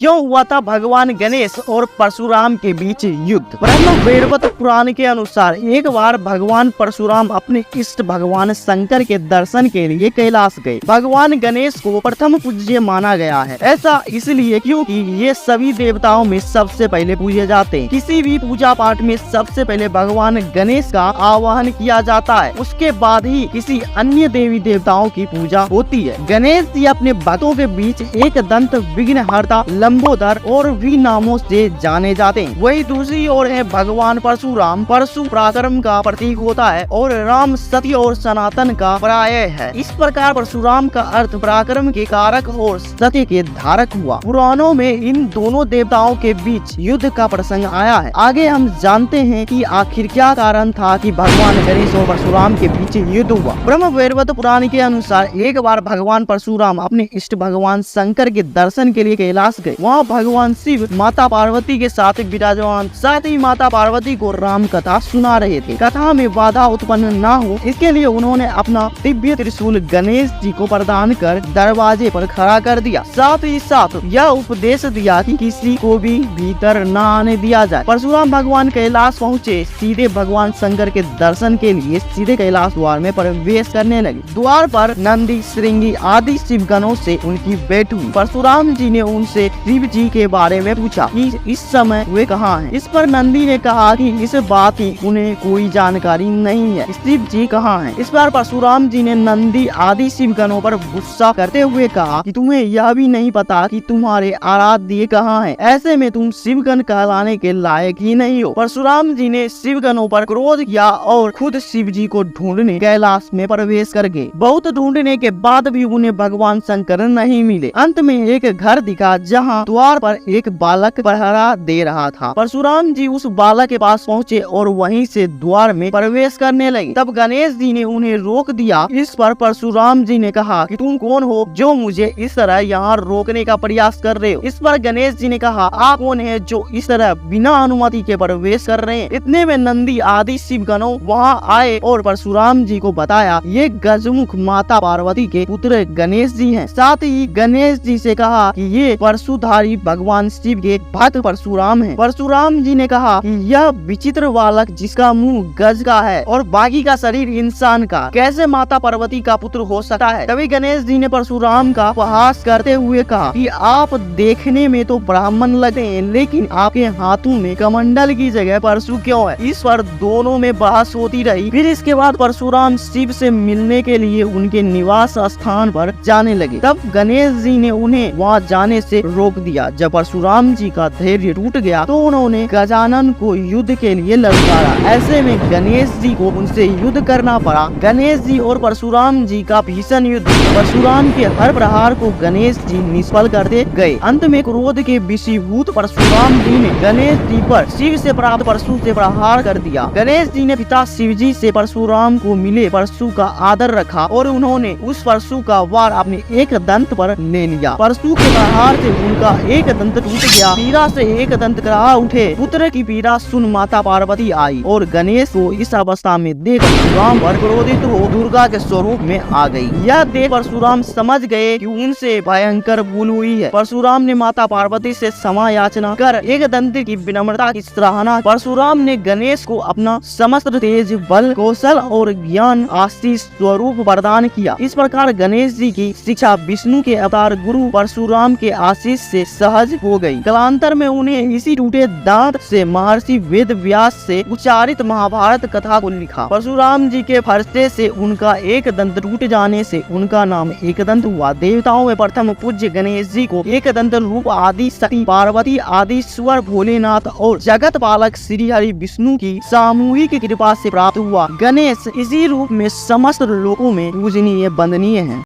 क्यों हुआ था भगवान गणेश और परशुराम के बीच युद्ध। ब्रह्म वैवर्त पुराण के अनुसार एक बार भगवान परशुराम अपने इष्ट भगवान शंकर के दर्शन के लिए कैलाश गए। भगवान गणेश को प्रथम पूज्य माना गया है। ऐसा इसलिए क्योंकि ये सभी देवताओं में सबसे पहले पूजे जाते हैं। किसी भी पूजा पाठ में सबसे पहले भगवान गणेश का आवाहन किया जाता है, उसके बाद ही किसी अन्य देवी देवताओं की पूजा होती है। गणेश जी अपने भक्तों के बीच एक दंत विघ्नहर्ता, लंबोदर और भी नामों से जाने जाते हैं। वही दूसरी ओर है भगवान परशुराम। परशु पराक्रम का प्रतीक होता है और राम सत्य और सनातन का पर्याय है। इस प्रकार परशुराम का अर्थ पराक्रम के कारक और सत्य के धारक हुआ। पुराणों में इन दोनों देवताओं के बीच युद्ध का प्रसंग आया है। आगे हम जानते हैं कि आखिर क्या कारण था कि भगवान गणेश और परशुराम के बीच युद्ध हुआ। ब्रह्म वैवर्त पुराण के अनुसार एक बार भगवान परशुराम अपने इष्ट भगवान शंकर के दर्शन के लिए कैलाश गए। वहाँ भगवान शिव माता पार्वती के साथ विराजमान, साथ ही माता पार्वती को राम कथा सुना रहे थे। कथा में बाधा उत्पन्न न हो इसके लिए उन्होंने अपना दिव्य त्रिशूल गणेश जी को प्रदान कर दरवाजे पर खड़ा कर दिया। साथ ही साथ यह उपदेश दिया कि किसी को भी भीतर न आने दिया जाए। परशुराम भगवान कैलाश पहुँचे, सीधे भगवान शंकर के दर्शन के लिए सीधे कैलाश द्वार में प्रवेश करने लगे। द्वार पर नंदी, श्रृंगी आदि शिवगणों से उनकी भेंट हुई। परशुराम जी ने उनसे शिव जी के बारे में पूछा कि इस समय वे कहाँ हैं। इस पर नंदी ने कहा कि इस बात की उन्हें कोई जानकारी नहीं है, शिव जी कहाँ हैं। इस पर परशुराम जी ने नंदी आदि शिवगणों पर गुस्सा करते हुए कहा कि तुम्हें यह भी नहीं पता कि तुम्हारे आराध्य कहाँ हैं। ऐसे में तुम शिवगण कहलाने के लायक ही नहीं हो। परशुराम जी ने शिवगणों पर क्रोध किया और खुद शिव जी को ढूंढने कैलाश में प्रवेश कर गए। बहुत ढूंढने के बाद भी उन्हें भगवान शंकर नहीं मिले। अंत में एक घर दिखा जहाँ द्वार पर एक बालक पहरा दे रहा था। परशुराम जी उस बालक के पास पहुँचे और वहीं से द्वार में प्रवेश करने लगे। तब गणेश जी ने उन्हें रोक दिया। इस पर परशुराम जी ने कहा कि तुम कौन हो जो मुझे इस तरह यहाँ रोकने का प्रयास कर रहे हो। इस पर गणेश जी ने कहा, आप कौन है जो इस तरह बिना अनुमति के प्रवेश कर रहे हैं। इतने में नंदी आदि शिवगणों वहाँ आए और परशुराम जी को बताया ये गजमुख माता पार्वती के पुत्र गणेश जी हैं। साथ ही गणेश जी से कहा कि ये परशुधारी भगवान शिव के भक्त परशुराम हैं। परशुराम जी ने कहा कि यह विचित्र बालक जिसका मुंह गज का है और बाकी का शरीर इंसान का, कैसे माता पार्वती का पुत्र हो सकता है। तभी गणेश जी ने परशुराम का उपहास करते हुए कहा कि आप देखने में तो ब्राह्मण लगते हैं, लेकिन आपके हाथों में कमंडल की जगह परशु क्यों है। इस पर दोनों में बहस होती रही। फिर इसके बाद परशुराम शिव से मिलने के लिए उनके निवास स्थान पर जाने लगे। तब गणेश जी ने उन्हें वहाँ जाने से रोक दिया। जब परशुराम जी का धैर्य टूट गया तो उन्होंने गजानन को युद्ध के लिए ललकारा। ऐसे में गणेश जी को उनसे युद्ध करना पड़ा। गणेश जी और परशुराम जी का भीषण युद्ध। परशुराम के हर प्रहार को गणेश जी निष्फल करते गए। अंत में क्रोध के विषीभूत परशुराम जी ने गणेश जी पर शिव से प्राप्त परशु से प्रहार कर दिया। गणेश जी ने पिता शिव जी से परशुराम को मिले परशु का आदर रखा और उन्होंने उस परशु का वार अपने एक दंत पर ले लिया। परशु के प्रहार से उनका एक दंत टूट गया। पीड़ा से एक दंत करा उठे। पुत्र की पीड़ा सुन माता पार्वती आई और गणेश को इस अवस्था में देख परशुराम पर क्रोधित हो दुर्गा के स्वरूप में आ गई। यह देख परशुराम समझ गए कि उनसे भयंकर भूल हुई है। परशुराम ने माता पार्वती से क्षमा याचना कर एक दंत की विनम्रता की सराहना। परशुराम ने गणेश को अपना समस्त तेज, बल, कौशल और ज्ञान आशीष स्वरूप प्रदान किया। इस प्रकार गणेश जी की शिक्षा विष्णु के अवतार गुरु परशुराम के आशीष से सहज हो गई। कालांतर में उन्हें इसी टूटे दांत से महर्षि वेद व्यास से उच्चारित महाभारत कथा को लिखा। परशुराम जी के फरसे से उनका एक दंत टूट जाने से उनका नाम एकदंत हुआ। देवताओं में प्रथम पूज्य गणेश जी को एक दंत रूप आदि शक्ति पार्वती, आदि स्वर भोलेनाथ और जगत पालक श्री हरि विष्णु की सामूहिक कृपा से प्राप्त हुआ। गणेश इसी रूप में समस्त लोकों में पूजनीय, वंदनीय है।